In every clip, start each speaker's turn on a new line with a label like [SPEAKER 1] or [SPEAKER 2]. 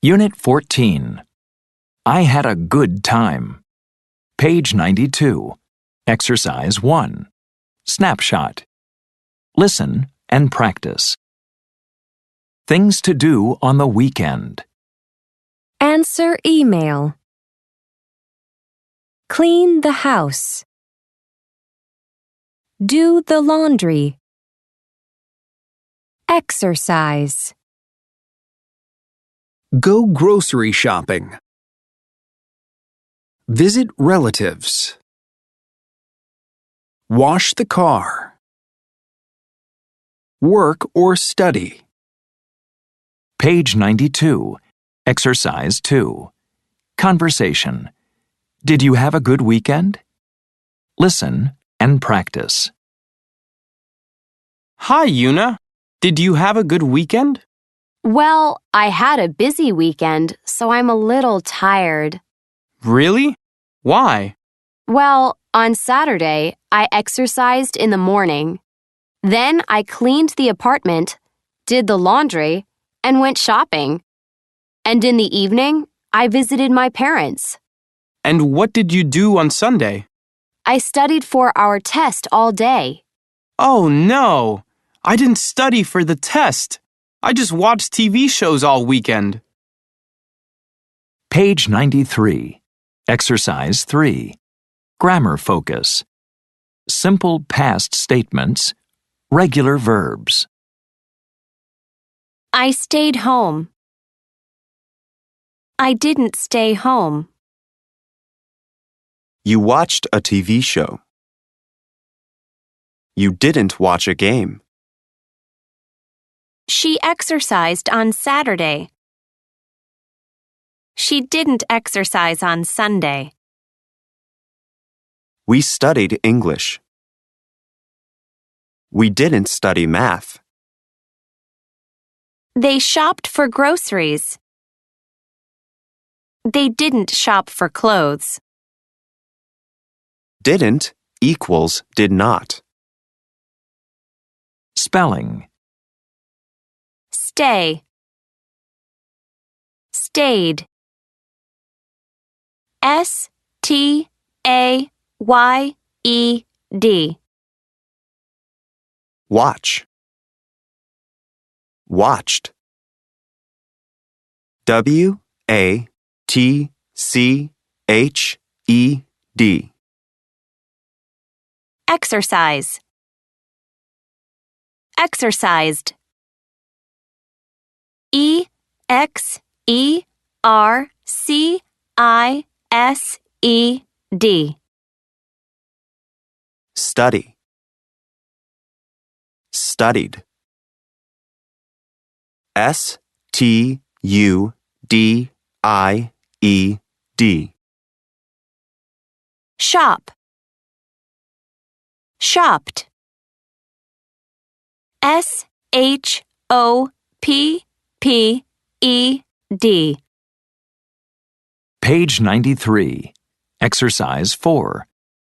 [SPEAKER 1] Unit 14. I had a good time. Page 92. Exercise 1. Snapshot. Listen and practice. Things to do on the weekend.
[SPEAKER 2] Answer email. Clean the house. Do the laundry. Exercise.
[SPEAKER 3] Go grocery shopping. Visit relatives. Wash the car. Work or study.
[SPEAKER 1] Page 92. Exercise 2. Conversation. Did you have a good weekend? Listen and practice.
[SPEAKER 4] Hi, Yuna. Did you have a good weekend?
[SPEAKER 5] Well, I had a busy weekend, so I'm a little tired.
[SPEAKER 4] Really? Why?
[SPEAKER 5] Well, on Saturday, I exercised in the morning. Then I cleaned the apartment, did the laundry, and went shopping. And in the evening, I visited my parents.
[SPEAKER 4] And what did you do on Sunday?
[SPEAKER 5] I studied for our test all day.
[SPEAKER 4] Oh, no. I didn't study for the test. I just watched TV shows all weekend.
[SPEAKER 1] Page 93. Exercise 3. Grammar focus. Simple past statements. Regular verbs.
[SPEAKER 2] I stayed home. I didn't stay home.
[SPEAKER 6] You watched a TV show. You didn't watch a game.
[SPEAKER 2] She exercised on Saturday. She didn't exercise on Sunday.
[SPEAKER 6] We studied English. We didn't study math.
[SPEAKER 2] They shopped for groceries. They didn't shop for clothes.
[SPEAKER 6] Didn't equals did not.
[SPEAKER 1] Spelling.
[SPEAKER 2] Stay. Stayed. S-T-A-Y-E-D.
[SPEAKER 6] Watch. Watched. W-A-T-C-H-E-D.
[SPEAKER 2] Exercise. Exercised. E-X-E-R-C-I-S-E-D.
[SPEAKER 6] Study. Studied. S-T-U-D-I-E-D.
[SPEAKER 2] Shop. Shopped. S-H-O-P-P-E-D.
[SPEAKER 1] Page 93. Exercise 4.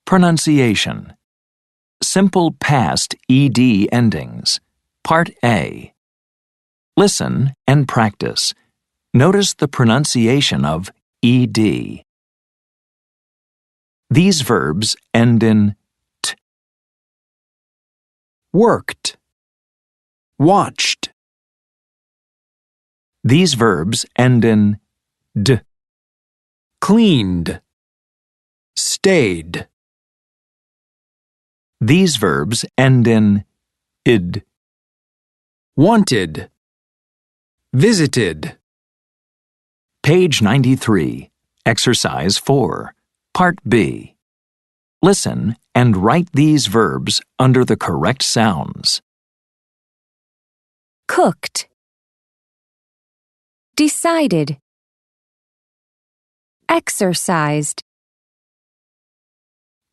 [SPEAKER 1] Pronunciation. Simple past ed endings. Part A. Listen and practice. Notice the pronunciation of ed. These verbs end in t.
[SPEAKER 3] Worked. Watched.
[SPEAKER 1] These verbs end in d.
[SPEAKER 3] Cleaned. Stayed.
[SPEAKER 1] These verbs end in id.
[SPEAKER 3] Wanted. Visited.
[SPEAKER 1] Page 93. Exercise 4. Part B. Listen and write these verbs under the correct sounds.
[SPEAKER 2] Cooked. Decided. Exercised.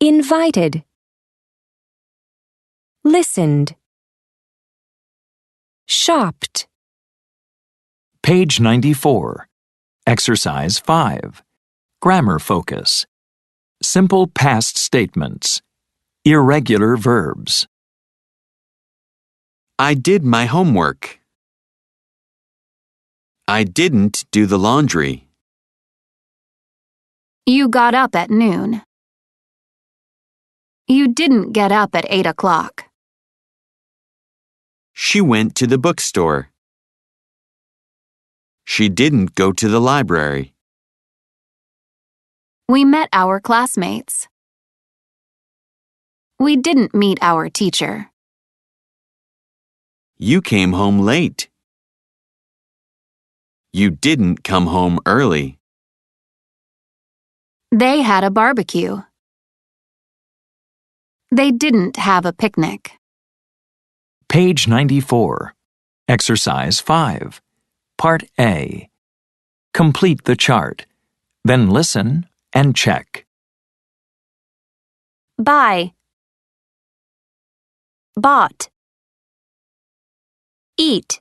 [SPEAKER 2] Invited. Listened. Shopped.
[SPEAKER 1] Page 94. Exercise 5. Grammar focus. Simple past statements. Irregular verbs.
[SPEAKER 7] I did my homework.
[SPEAKER 6] I didn't do the laundry.
[SPEAKER 7] You got up at noon. You didn't get up at 8 o'clock.
[SPEAKER 6] She went to the bookstore. She didn't go to the library.
[SPEAKER 7] We met our classmates. We didn't meet our teacher.
[SPEAKER 6] You came home late. You didn't come home early.
[SPEAKER 7] They had a barbecue. They didn't have a picnic.
[SPEAKER 1] Page 94. Exercise 5. Part A. Complete the chart. Then listen and check.
[SPEAKER 2] Buy. Bought. Eat.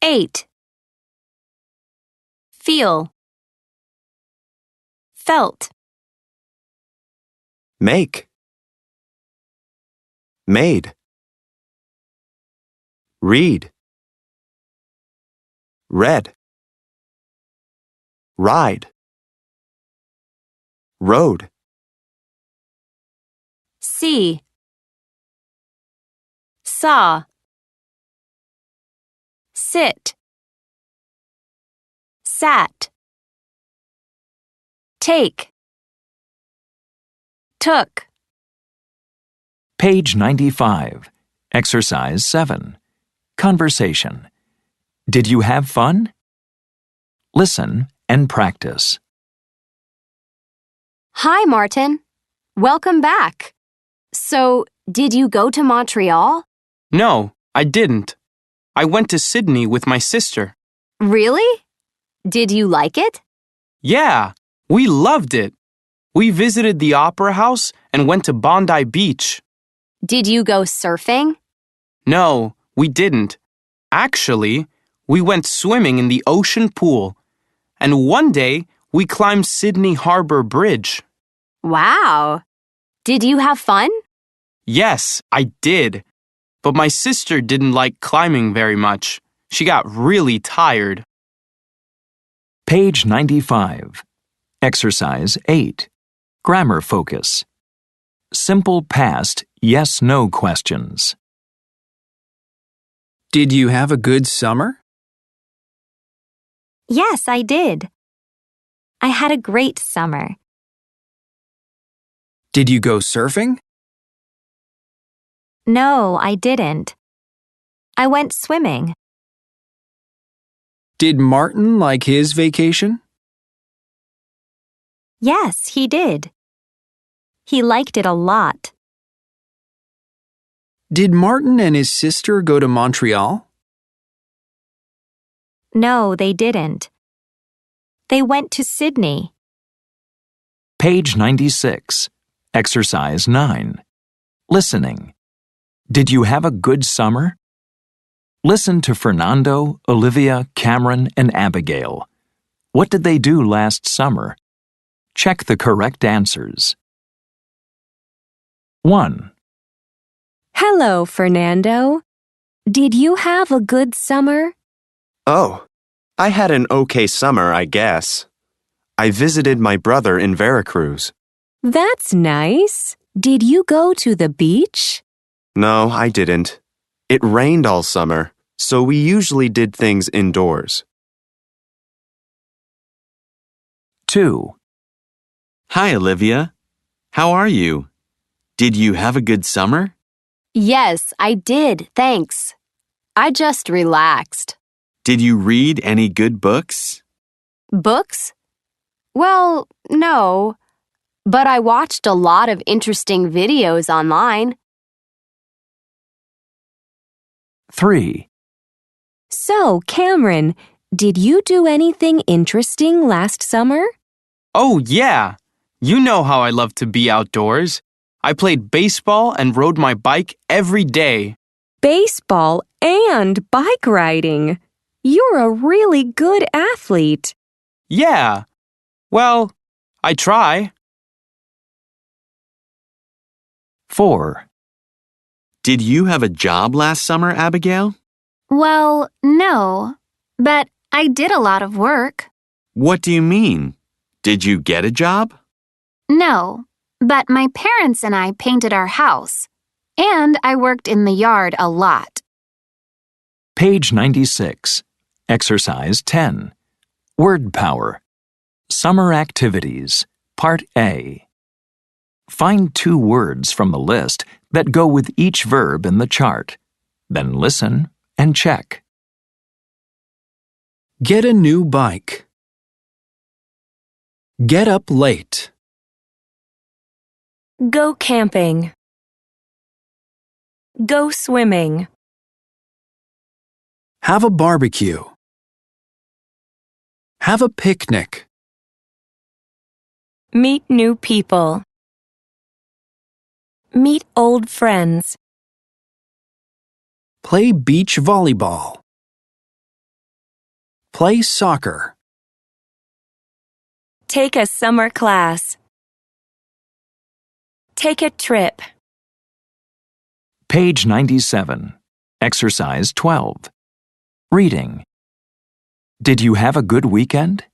[SPEAKER 2] Ate. Feel. Felt.
[SPEAKER 6] Make. Made. Read. Read. Ride. Rode.
[SPEAKER 2] See. Saw. Sit. Sat. Take. Took.
[SPEAKER 1] Page 95. Exercise 7. Conversation. Did you have fun? Listen and practice.
[SPEAKER 5] Hi, Martin. Welcome back. So, did you go to Montreal?
[SPEAKER 4] No, I didn't. I went to Sydney with my sister.
[SPEAKER 5] Really? Did you like it?
[SPEAKER 4] Yeah, we loved it. We visited the Opera House and went to Bondi Beach.
[SPEAKER 5] Did you go surfing?
[SPEAKER 4] No, we didn't. Actually, we went swimming in the ocean pool. And one day, we climbed Sydney Harbor Bridge.
[SPEAKER 5] Wow. Did you have fun?
[SPEAKER 4] Yes, I did. But my sister didn't like climbing very much. She got really tired.
[SPEAKER 1] Page 95. Exercise 8. Grammar focus. Simple past yes/no questions.
[SPEAKER 3] Did you have a good summer?
[SPEAKER 2] Yes, I did. I had a great summer.
[SPEAKER 3] Did you go surfing?
[SPEAKER 2] No, I didn't. I went swimming.
[SPEAKER 3] Did Martin like his vacation?
[SPEAKER 2] Yes, he did. He liked it a lot.
[SPEAKER 3] Did Martin and his sister go to Montreal?
[SPEAKER 2] No, they didn't. They went to Sydney.
[SPEAKER 1] Page 96. Exercise 9. Listening. Did you have a good summer? Listen to Fernando, Olivia, Cameron, and Abigail. What did they do last summer? Check the correct answers. 1.
[SPEAKER 2] Hello, Fernando. Did you have a good summer?
[SPEAKER 6] Oh, I had an okay summer, I guess. I visited my brother in Veracruz.
[SPEAKER 2] That's nice. Did you go to the beach?
[SPEAKER 6] No, I didn't. It rained all summer, so we usually did things indoors.
[SPEAKER 1] 2.
[SPEAKER 6] Hi, Olivia. How are you? Did you have a good summer?
[SPEAKER 5] Yes, I did, thanks. I just relaxed.
[SPEAKER 6] Did you read any good books?
[SPEAKER 5] Books? Well, no. But I watched a lot of interesting videos online.
[SPEAKER 1] 3.
[SPEAKER 2] So, Cameron, did you do anything interesting last summer?
[SPEAKER 4] Oh, yeah. You know how I love to be outdoors. I played baseball and rode my bike every day.
[SPEAKER 2] Baseball and bike riding. You're a really good athlete.
[SPEAKER 4] Yeah. Well, I try.
[SPEAKER 1] 4.
[SPEAKER 6] Did you have a job last summer, Abigail?
[SPEAKER 7] Well, no. But I did a lot of work.
[SPEAKER 6] What do you mean? Did you get a job?
[SPEAKER 7] No, but my parents and I painted our house. And I worked in the yard a lot.
[SPEAKER 1] Page 96. Exercise 10. Word Power. Summer Activities. Part A. Find 2 words from the list that go with each verb in the chart. Then listen and check.
[SPEAKER 3] Get a new bike. Get up late.
[SPEAKER 2] Go camping. Go swimming.
[SPEAKER 3] Have a barbecue. Have a picnic.
[SPEAKER 2] Meet new people. Meet old friends.
[SPEAKER 3] Play beach volleyball. Play soccer.
[SPEAKER 2] Take a summer class. Take a trip.
[SPEAKER 1] Page 97. Exercise 12. Reading. Did you have a good weekend?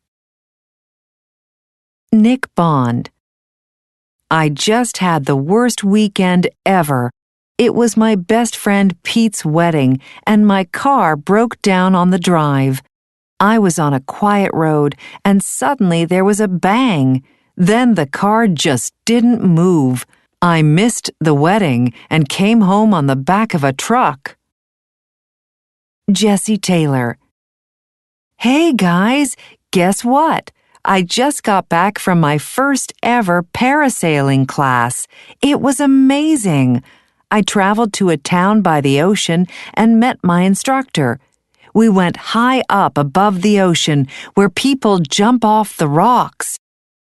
[SPEAKER 8] Nick Bond. I just had the worst weekend ever. It was my best friend Pete's wedding, and my car broke down on the drive. I was on a quiet road, and suddenly there was a bang. Then the car just didn't move. I missed the wedding and came home on the back of a truck. Jesse Taylor. Hey guys, guess what? I just got back from my first ever parasailing class. It was amazing. I traveled to a town by the ocean and met my instructor. We went high up above the ocean where people jump off the rocks.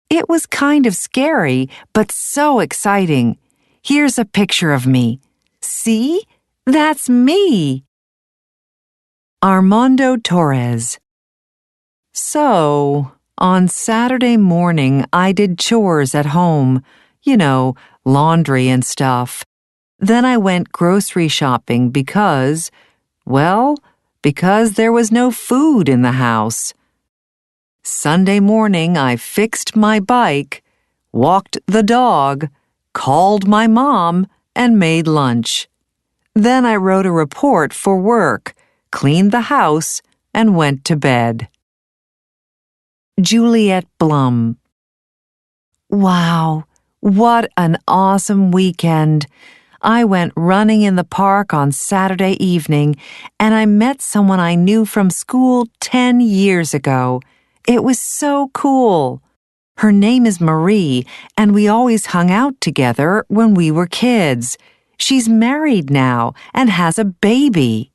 [SPEAKER 8] It was kind of scary, but so exciting. Here's a picture of me. See? That's me. Armando Torres. So, on Saturday morning, I did chores at home. You know, laundry and stuff. Then I went grocery shopping because there was no food in the house. Sunday morning, I fixed my bike, walked the dog, called my mom, and made lunch. Then I wrote a report for work, cleaned the house, and went to bed. Juliet Blum. Wow, what an awesome weekend. I went running in the park on Saturday evening, and I met someone I knew from school 10 years ago. It was so cool. Her name is Marie, and we always hung out together when we were kids. She's married now and has a baby.